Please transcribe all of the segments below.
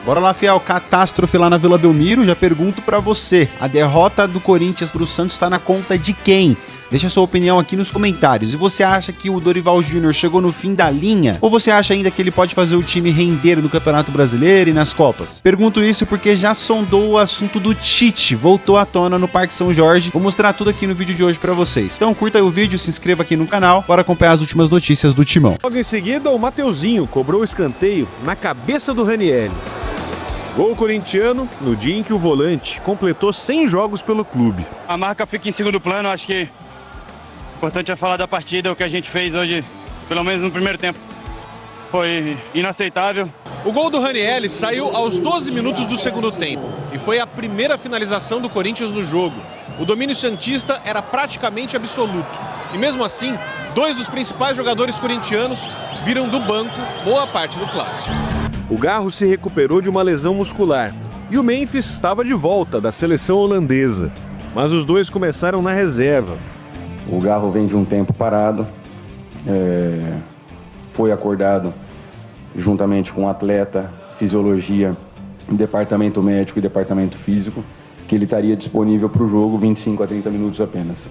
Bora lá, fiel, catástrofe lá na Vila Belmiro. Já pergunto pra você, a derrota do Corinthians pro Santos tá na conta de quem? Deixa sua opinião aqui nos comentários. E você acha que o Dorival Júnior chegou no fim da linha? Ou você acha ainda que ele pode fazer o time render no Campeonato Brasileiro e nas Copas? Pergunto isso porque já sondou o assunto do Tite. Voltou à tona no Parque São Jorge. Vou mostrar tudo aqui no vídeo de hoje pra vocês. Então curta aí o vídeo, se inscreva aqui no canal para acompanhar as últimas notícias do Timão. Logo em seguida, o Mateuzinho cobrou o escanteio na cabeça do Ranieri. Gol corintiano no dia em que o volante completou 100 jogos pelo clube. A marca fica em segundo plano, acho que o importante é falar da partida, o que a gente fez hoje, pelo menos no primeiro tempo. Foi inaceitável. O gol do Ranieri saiu aos 12 minutos do segundo tempo e foi a primeira finalização do Corinthians no jogo. O domínio santista era praticamente absoluto. E mesmo assim, dois dos principais jogadores corintianos viram do banco boa parte do clássico. O Garro se recuperou de uma lesão muscular e o Memphis estava de volta da seleção holandesa. Mas os dois começaram na reserva. O Garro vem de um tempo parado, foi acordado juntamente com o atleta, fisiologia, departamento médico e departamento físico, que ele estaria disponível para o jogo 25 a 30 minutos apenas.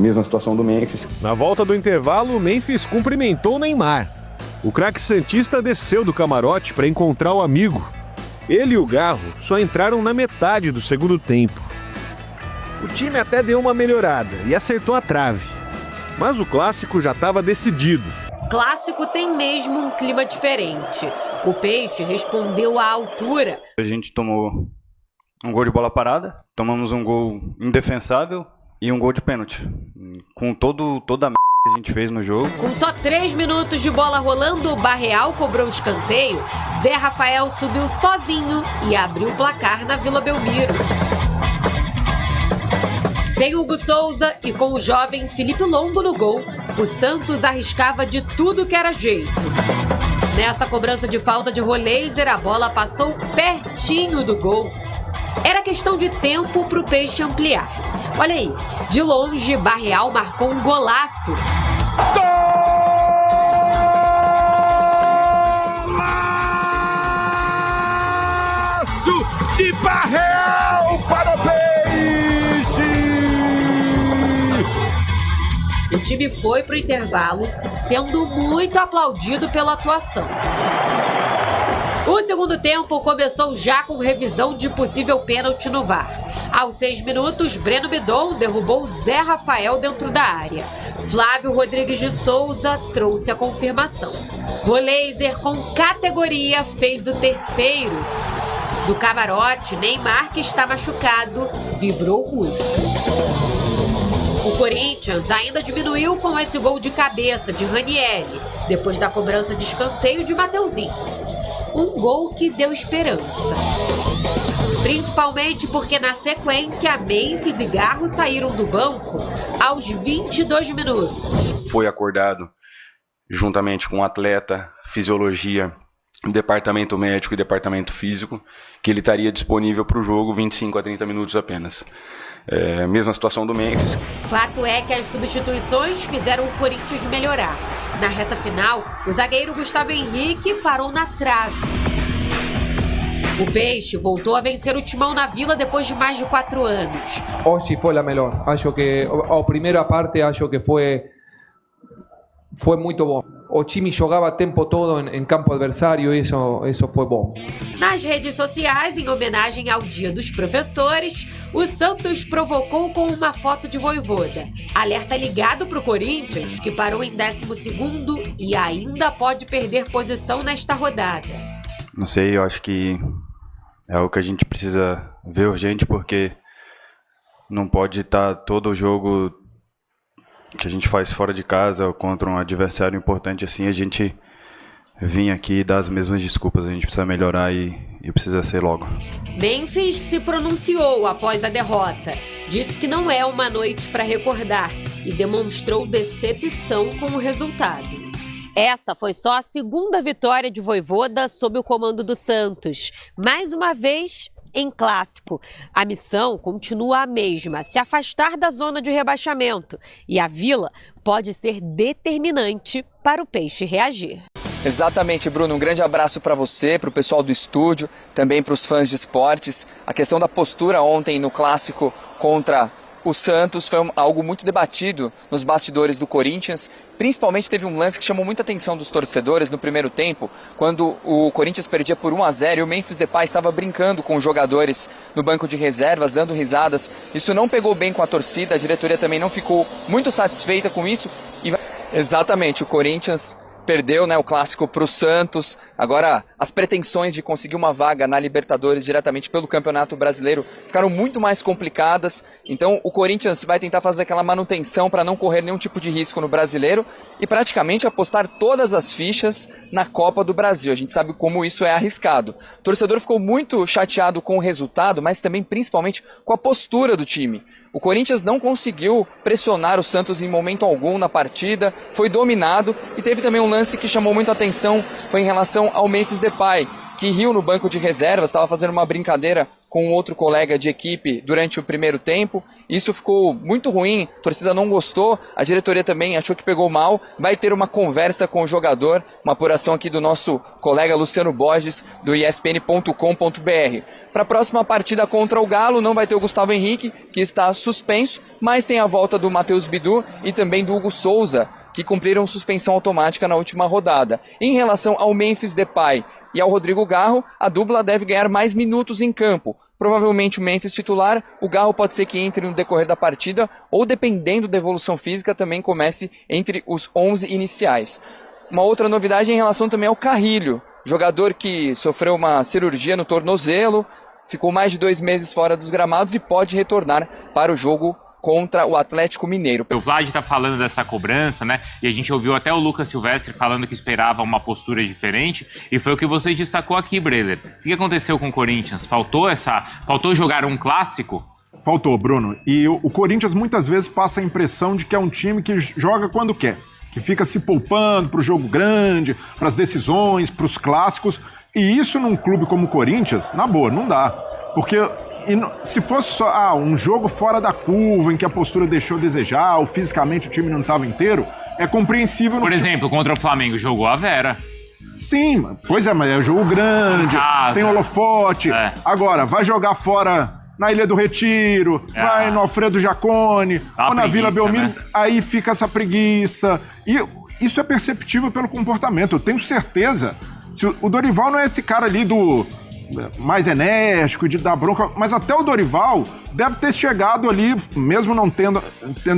Mesma situação do Memphis. Na volta do intervalo, o Memphis cumprimentou o Neymar. O craque santista desceu do camarote para encontrar o amigo. Ele e o Garro só entraram na metade do segundo tempo. O time até deu uma melhorada e acertou a trave. Mas o clássico já estava decidido. Clássico tem mesmo um clima diferente. O Peixe respondeu à altura. A gente tomou um gol de bola parada, tomamos um gol indefensável e um gol de pênalti. Com toda a que a gente fez no jogo. Com só 3 minutos de bola rolando, o Barreal cobrou o escanteio. Zé Rafael subiu sozinho e abriu o placar na Vila Belmiro. Sem Hugo Souza e com o jovem Felipe Longo no gol, o Santos arriscava de tudo que era jeito. Nessa cobrança de falta de Roleiser, a bola passou pertinho do gol. Era questão de tempo para o Peixe ampliar. Olha aí, de longe, Barreal marcou um golaço. Golaço de Barreal para o Peixe! O time foi para o intervalo, sendo muito aplaudido pela atuação. O segundo tempo começou já com revisão de possível pênalti no VAR. Aos 6 minutos, Breno Bidon derrubou Zé Rafael dentro da área. Flávio Rodrigues de Souza trouxe a confirmação. Roleiser, com categoria, fez o terceiro. Do camarote, Neymar, que está machucado, vibrou muito. O Corinthians ainda diminuiu com esse gol de cabeça de Ranieri, depois da cobrança de escanteio de Mateuzinho. Um gol que deu esperança. Principalmente porque na sequência, Memphis e Garro saíram do banco aos 22 minutos. Foi acordado juntamente com o atleta, fisiologia, departamento médico e departamento físico, que ele estaria disponível para o jogo 25 a 30 minutos apenas. Mesma situação do Memphis. Fato é que as substituições fizeram o Corinthians melhorar. Na reta final, o zagueiro Gustavo Henrique parou na trave. O Peixe voltou a vencer o Timão na Vila depois de mais de 4 anos. Hoje foi a melhor. Acho que a primeira parte foi muito bom. O time jogava o tempo todo em campo adversário e isso foi bom. Nas redes sociais, em homenagem ao Dia dos Professores, o Santos provocou com uma foto de Vojvoda. Alerta ligado para o Corinthians, que parou em 12º e ainda pode perder posição nesta rodada. Não sei, eu acho que é o que a gente precisa ver urgente, porque não pode estar todo o jogo que a gente faz fora de casa contra um adversário importante assim, a gente vir aqui e dar as mesmas desculpas. A gente precisa melhorar e precisa ser logo. Memphis se pronunciou após a derrota. Disse que não é uma noite para recordar e demonstrou decepção com o resultado. Essa foi só a segunda vitória de Vojvoda sob o comando do Santos. Mais uma vez em clássico. A missão continua a mesma, se afastar da zona de rebaixamento. E a Vila pode ser determinante para o Peixe reagir. Exatamente, Bruno. Um grande abraço para você, para o pessoal do estúdio, também para os fãs de esportes. A questão da postura ontem no clássico contra o Santos foi algo muito debatido nos bastidores do Corinthians. Principalmente teve um lance que chamou muita atenção dos torcedores no primeiro tempo, quando o Corinthians perdia por 1-0 e o Memphis Depay estava brincando com os jogadores no banco de reservas, dando risadas. Isso não pegou bem com a torcida, a diretoria também não ficou muito satisfeita com isso. Exatamente, o Corinthians perdeu, né, o clássico para o Santos. Agora, as pretensões de conseguir uma vaga na Libertadores diretamente pelo Campeonato Brasileiro ficaram muito mais complicadas. Então, o Corinthians vai tentar fazer aquela manutenção para não correr nenhum tipo de risco no Brasileiro e praticamente apostar todas as fichas na Copa do Brasil. A gente sabe como isso é arriscado. O torcedor ficou muito chateado com o resultado, mas também principalmente com a postura do time. O Corinthians não conseguiu pressionar o Santos em momento algum na partida, foi dominado e teve também um lance que chamou muito a atenção, foi em relação ao Memphis Depay, que riu no banco de reservas, estava fazendo uma brincadeira com outro colega de equipe durante o primeiro tempo. Isso ficou muito ruim, a torcida não gostou, a diretoria também achou que pegou mal. Vai ter uma conversa com o jogador, uma apuração aqui do nosso colega Luciano Borges, do ESPN.com.br. Para a próxima partida contra o Galo, não vai ter o Gustavo Henrique, que está suspenso, mas tem a volta do Matheus Bidu e também do Hugo Souza, que cumpriram suspensão automática na última rodada. Em relação ao Memphis Depay e ao Rodrigo Garro, a dupla deve ganhar mais minutos em campo. Provavelmente o Memphis titular, o Garro pode ser que entre no decorrer da partida, ou dependendo da evolução física, também comece entre os 11 iniciais. Uma outra novidade é em relação também ao Carrilho, jogador que sofreu uma cirurgia no tornozelo, ficou mais de 2 meses fora dos gramados e pode retornar para o jogo contra o Atlético Mineiro. O Vlad tá falando dessa cobrança, né? E a gente ouviu até o Lucas Silvestre falando que esperava uma postura diferente, e foi o que você destacou aqui, Breler. O que aconteceu com o Corinthians? Faltou jogar um clássico? Faltou, Bruno. E o Corinthians muitas vezes passa a impressão de que é um time que joga quando quer, que fica se poupando para o jogo grande, para as decisões, para os clássicos. E isso num clube como o Corinthians, na boa, não dá. Porque se fosse só um jogo fora da curva, em que a postura deixou a desejar, ou fisicamente o time não estava inteiro, é compreensível. Por exemplo, contra o Flamengo, jogou a Vera. Sim, pois é, mas é um jogo grande, tem holofote. É. Agora, vai jogar fora na Ilha do Retiro, vai no Alfredo Jaconi, ou na Vila Belmiro, né? Aí fica essa preguiça. E isso é perceptível pelo comportamento. Eu tenho certeza. O Dorival não é esse cara ali do mais enérgico, de dar bronca, mas até o Dorival deve ter chegado ali, mesmo não tendo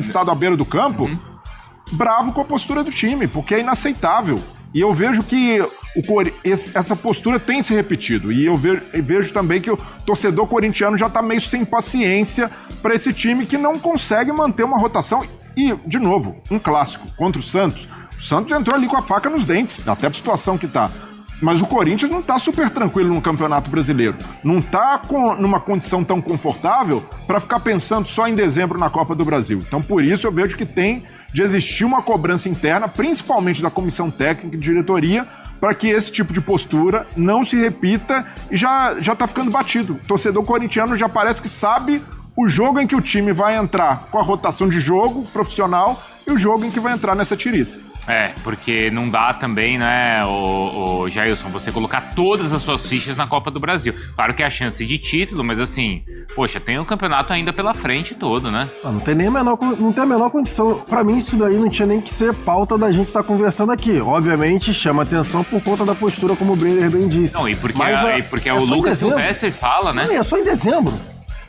estado à beira do campo, bravo com a postura do time, porque é inaceitável. E eu vejo que essa postura tem se repetido. E eu vejo também que o torcedor corintiano já está meio sem paciência para esse time que não consegue manter uma rotação. E, de novo, um clássico contra o Santos. O Santos entrou ali com a faca nos dentes, até a situação que está. Mas o Corinthians não está super tranquilo no Campeonato Brasileiro. Não está numa condição tão confortável para ficar pensando só em dezembro na Copa do Brasil. Então, por isso, eu vejo que tem de existir uma cobrança interna, principalmente da comissão técnica e diretoria, para que esse tipo de postura não se repita e já está ficando batido. O torcedor corintiano já parece que sabe o jogo em que o time vai entrar com a rotação de jogo profissional e o jogo em que vai entrar nessa tiriça. Porque não dá também, né, o Jailson, você colocar todas as suas fichas na Copa do Brasil. Claro que é a chance de título, mas assim, poxa, tem o campeonato ainda pela frente todo, né? Não tem a menor condição. Pra mim, isso daí não tinha nem que ser pauta da gente estar conversando aqui. Obviamente, chama atenção por conta da postura, como o Breler bem disse. Não, e porque o Lucas Silvestre fala, né? Não, é só em dezembro.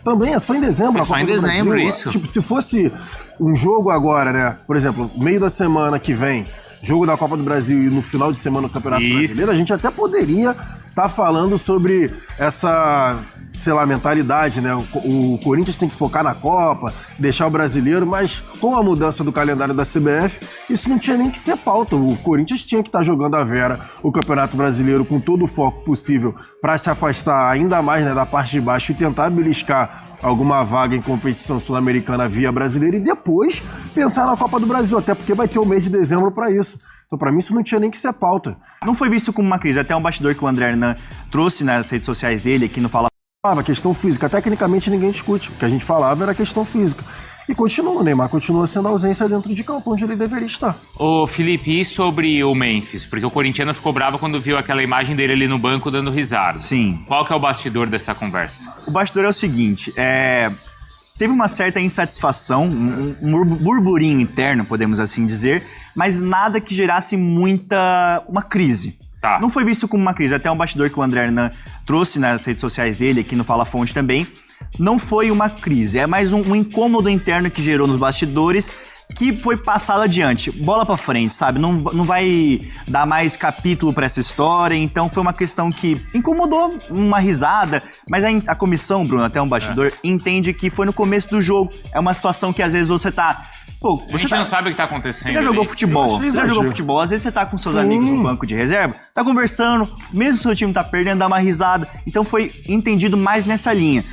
Também é só em dezembro. É só em dezembro, isso. Tipo, se fosse um jogo agora, né? Por exemplo, meio da semana que vem, jogo da Copa do Brasil e no final de semana do Campeonato Brasileiro, a gente até poderia estar falando sobre essa, sei lá, mentalidade, né? O Corinthians tem que focar na Copa, deixar o brasileiro, mas com a mudança do calendário da CBF, isso não tinha nem que ser pauta. O Corinthians tinha que estar jogando a Vera, o Campeonato Brasileiro, com todo o foco possível para se afastar ainda mais, né, da parte de baixo e tentar beliscar alguma vaga em competição sul-americana via brasileira e depois pensar na Copa do Brasil, até porque vai ter o mês de dezembro para isso. Então, para mim, isso não tinha nem que ser pauta. Não foi visto como uma crise, até um bastidor que o André Hernan trouxe nas redes sociais dele, aqui no Fala. A questão física, tecnicamente ninguém discute, o que a gente falava era a questão física. E continua, o Neymar continua sendo ausência dentro de campo, onde ele deveria estar. Ô Felipe, e sobre o Memphis? Porque o corintiano ficou bravo quando viu aquela imagem dele ali no banco dando risada. Sim. Qual que é o bastidor dessa conversa? O bastidor é o seguinte, teve uma certa insatisfação, um burburinho interno, podemos assim dizer, mas nada que gerasse uma crise. Tá. Não foi visto como uma crise, até um bastidor que o André Hernan trouxe nas redes sociais dele, aqui no Fala Fonte também, não foi uma crise, é mais um incômodo interno que gerou nos bastidores, que foi passado adiante, bola pra frente, sabe? Não vai dar mais capítulo pra essa história, então foi uma questão que incomodou, uma risada, mas a comissão, Bruno, até um bastidor, entende que foi no começo do jogo, é uma situação que às vezes você tá... Pô, a gente não sabe o que tá acontecendo. Você já jogou futebol? Às vezes você tá com seus amigos no banco de reserva, tá conversando, mesmo se o seu time tá perdendo, dá uma risada. Então foi entendido mais nessa linha.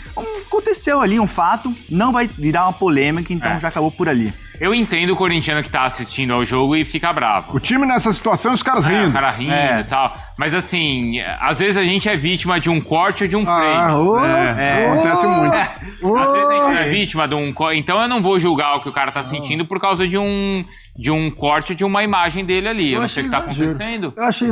Aconteceu ali um fato, não vai virar uma polêmica, então já acabou por ali. Eu entendo o corintiano que tá assistindo ao jogo e fica bravo. O time nessa situação, os caras rindo. O cara rindo e tal. Mas assim, às vezes a gente é vítima de um corte ou de um freio. Acontece muito. Às vezes a gente é vítima de um corte. Então eu não vou julgar o que o cara tá sentindo por causa de um corte de uma imagem dele ali. Eu não sei o que tá acontecendo. Eu achei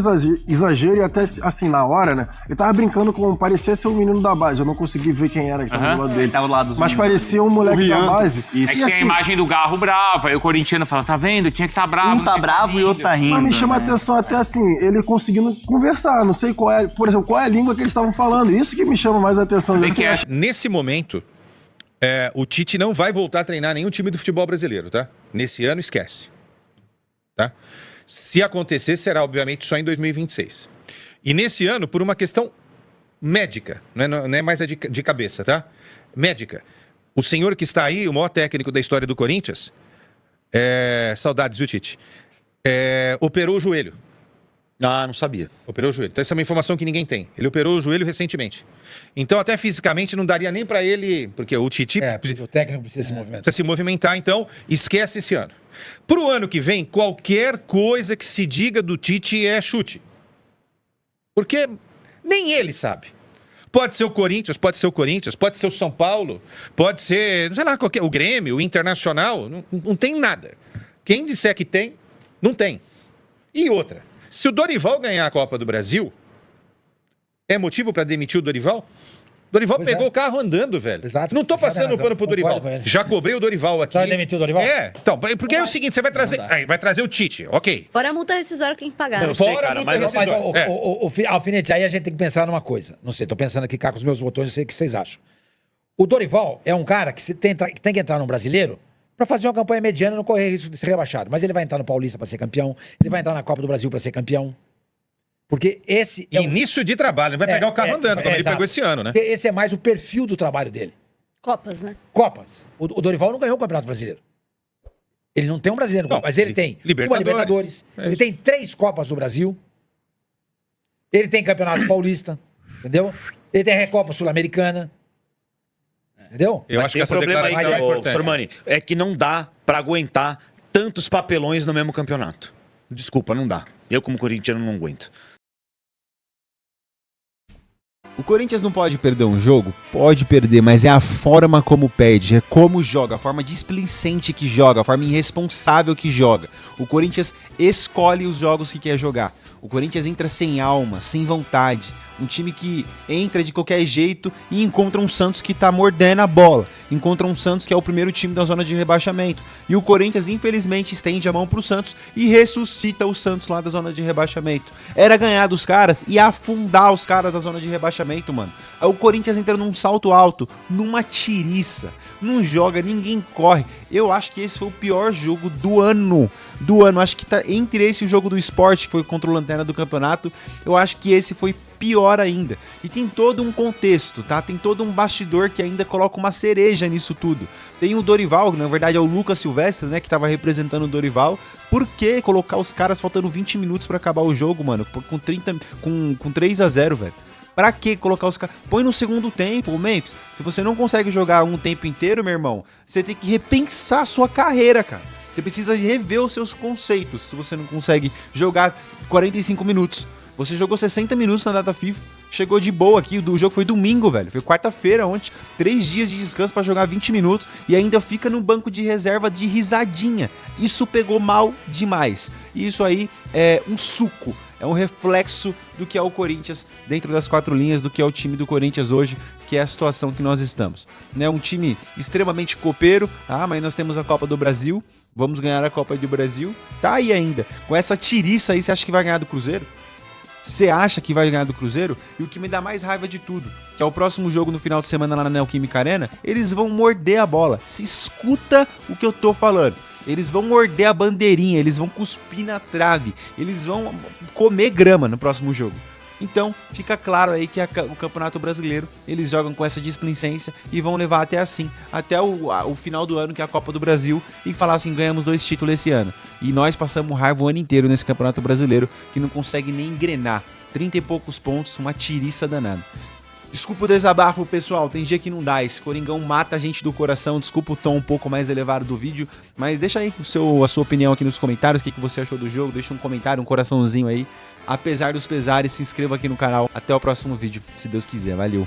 exagero e até assim, na hora, né? Ele tava brincando com... Parecia ser o menino da base. Eu não consegui ver quem era que tava do lado dele. Ele tava do lado dos Mas parecia um moleque da base. Isso. É que tem a imagem do Garro bravo. Aí o corintiano fala, tá vendo? Tinha que estar bravo. Um tá bravo e outro tá rindo. Mas me chama a atenção até assim, ele conseguindo conversar. Não sei qual é, por exemplo, qual é a língua que eles estavam falando. Isso que me chama mais a atenção. Nesse momento, o Tite não vai voltar a treinar nenhum time do futebol brasileiro, tá? Nesse ano, esquece. Tá? Se acontecer, será obviamente só em 2026. E nesse ano, por uma questão médica, não é mais a de cabeça, tá? Médica. O senhor que está aí, o maior técnico da história do Corinthians, saudades do Tite, operou o joelho. Ah, não sabia. Operou o joelho. Então essa é uma informação que ninguém tem. Ele operou o joelho recentemente. Então até fisicamente não daria nem pra ele, porque o Tite... o técnico precisa se movimentar. Precisa se movimentar, então esquece esse ano. Pro ano que vem, qualquer coisa que se diga do Tite é chute. Porque nem ele sabe. Pode ser o Corinthians, pode ser o São Paulo, pode ser, sei lá, o Grêmio, o Internacional, não tem nada. Quem disser que tem, não tem. E outra, se o Dorival ganhar a Copa do Brasil, é motivo para demitir o Dorival? Dorival pegou o carro andando, velho. Exato. Não tô passando o pano pro Dorival. Já cobrei o Dorival aqui. Só demitiu o Dorival? Então, porque é o seguinte, você vai trazer... vai trazer o Tite, ok. Fora a multa rescisória que tem que pagar. Não sei, cara, mas Alfinete, aí a gente tem que pensar numa coisa. Não sei, tô pensando aqui cá com os meus botões, não sei o que vocês acham. O Dorival é um cara que tem que entrar no brasileiro pra fazer uma campanha mediana e não correr risco de ser rebaixado. Mas ele vai entrar no Paulista pra ser campeão, ele vai entrar na Copa do Brasil pra ser campeão. Porque esse... Início de trabalho, ele vai pegar o carro andando, como ele pegou esse ano, né? Porque esse é mais o perfil do trabalho dele. Copas, né? Copas. O Dorival não ganhou o Campeonato Brasileiro. Ele não tem um brasileiro, mas ele tem uma Libertadores, ele tem 3 Copas do Brasil, ele tem Campeonato Paulista, entendeu? Ele tem a Recopa Sul-Americana, entendeu? Eu acho que essa problema aí, Formani, é que não dá pra aguentar tantos papelões no mesmo campeonato. Desculpa, não dá. Eu, como corintiano, não aguento. O Corinthians não pode perder um jogo? Pode perder, mas é a forma como perde, é como joga, a forma displicente que joga, a forma irresponsável que joga. O Corinthians escolhe os jogos que quer jogar. O Corinthians entra sem alma, sem vontade. Um time que entra de qualquer jeito e encontra um Santos que tá mordendo a bola. Encontra um Santos que é o primeiro time da zona de rebaixamento. E o Corinthians, infelizmente, estende a mão pro Santos e ressuscita o Santos lá da zona de rebaixamento. Era ganhar dos caras e afundar os caras da zona de rebaixamento, mano. Aí o Corinthians entra num salto alto, numa tiriça. Não joga, ninguém corre. Eu acho que esse foi o pior jogo do ano. Acho que tá entre esse e o jogo do Sport, que foi contra o Lanterna do campeonato. Eu acho que esse foi pior ainda. E tem todo um contexto, tá? Tem todo um bastidor que ainda coloca uma cereja nisso tudo. Tem o Dorival, que na verdade é o Lucas Silvestre, né? Que tava representando o Dorival. Por que colocar os caras faltando 20 minutos pra acabar o jogo, mano? Com 3-0, velho. Pra que colocar os caras? Põe no segundo tempo, o Memphis. Se você não consegue jogar um tempo inteiro, meu irmão, você tem que repensar a sua carreira, cara. Você precisa rever os seus conceitos se você não consegue jogar 45 minutos. Você jogou 60 minutos na data FIFA, chegou de boa aqui, o jogo foi domingo, velho. Foi quarta-feira ontem, 3 dias de descanso pra jogar 20 minutos e ainda fica no banco de reserva de risadinha. Isso pegou mal demais. E isso aí é um suco, é um reflexo do que é o Corinthians dentro das 4 linhas, do que é o time do Corinthians hoje, que é a situação que nós estamos. Né? Um time extremamente copeiro, mas nós temos a Copa do Brasil, vamos ganhar a Copa do Brasil, tá aí ainda. Com essa tiriça aí, você acha que vai ganhar do Cruzeiro? Você acha que vai ganhar do Cruzeiro? E o que me dá mais raiva de tudo, que é o próximo jogo no final de semana lá na Neoquímica Arena, eles vão morder a bola. Se escuta o que eu tô falando. Eles vão morder a bandeirinha, eles vão cuspir na trave, eles vão comer grama no próximo jogo. Então, fica claro aí que o Campeonato Brasileiro, eles jogam com essa displicência e vão levar até assim, até o final do ano, que é a Copa do Brasil, e falar assim, ganhamos 2 títulos esse ano. E nós passamos raiva o ano inteiro nesse Campeonato Brasileiro, que não consegue nem engrenar. 30 e poucos pontos, uma tiriça danada. Desculpa o desabafo, pessoal, tem dia que não dá, esse Coringão mata a gente do coração, desculpa o tom um pouco mais elevado do vídeo, mas deixa aí a sua opinião aqui nos comentários, o que você achou do jogo, deixa um comentário, um coraçãozinho aí. Apesar dos pesares, se inscreva aqui no canal. Até o próximo vídeo, se Deus quiser, valeu!